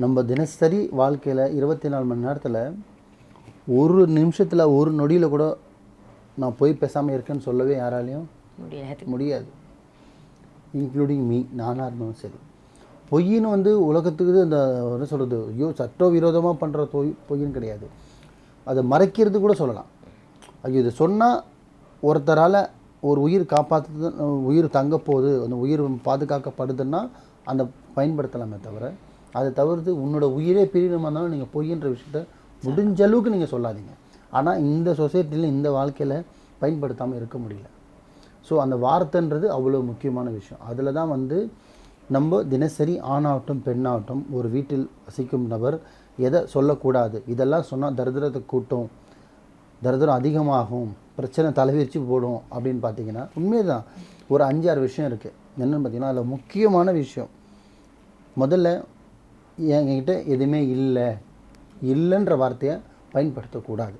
நம்ம தினசரி வாழ்க்கையில் 24 மணி நேரத்தில் ஒரு நிமிஷத்தில் ஒரு நொடியில் கூட நான் போய் பேசாமல் இருக்கேன்னு சொல்லவே யாராலையும் முடியாது. இன்க்ளூடிங் மீ, நானாக இருந்தாலும் சரி. பொய்ன்னு வந்து உலகத்துக்கு இந்த என்ன சொல்கிறது, ஐயோ சட்ட விரோதமாக பண்ணுற பொய்ன்னு கிடையாது. அதை மறைக்கிறது கூட சொல்லலாம். ஐயோ இதை சொன்னால் ஒருத்தரால் ஒரு உயிர் காப்பாற்று, உயிர் தங்க போகுது, அந்த உயிர் பாதுகாக்கப்படுதுன்னா அந்த பயன்படுத்தலாமே தவிர, அதை தவிர்த்து உன்னோட உயிரே பிரியமாக இருந்தாலும் நீங்கள் பொய்ன்ற விஷயத்த முடிஞ்ச அளவுக்கு நீங்கள் சொல்லாதீங்க. ஆனால் இந்த சொசைட்டியில் இந்த வாழ்க்கையில் பயன்படுத்தாமல் இருக்க முடியல. ஸோ அந்த வார்த்தைன்றது அவ்வளோ முக்கியமான விஷயம். அதில் தான் வந்து நம்ம தினசரி ஆணாகட்டும் பெண்ணாகட்டும் ஒரு வீட்டில் வசிக்கும் நபர் எதை சொல்லக்கூடாது, இதெல்லாம் சொன்னால் தரித்திரத்தை கூட்டும், தரித்திரம் அதிகமாகும், பிரச்சனை தலைவிரிச்சு போடும் அப்படின்னு பார்த்தீங்கன்னா உண்மைதான். ஒரு 5-6 விஷயம் இருக்குது. என்னென்னு பார்த்தீங்கன்னா அதில் முக்கியமான விஷயம், முதல்ல என்கிட்ட எதுவுமே இல்லைன்ற வார்த்தையை பயன்படுத்தக்கூடாது.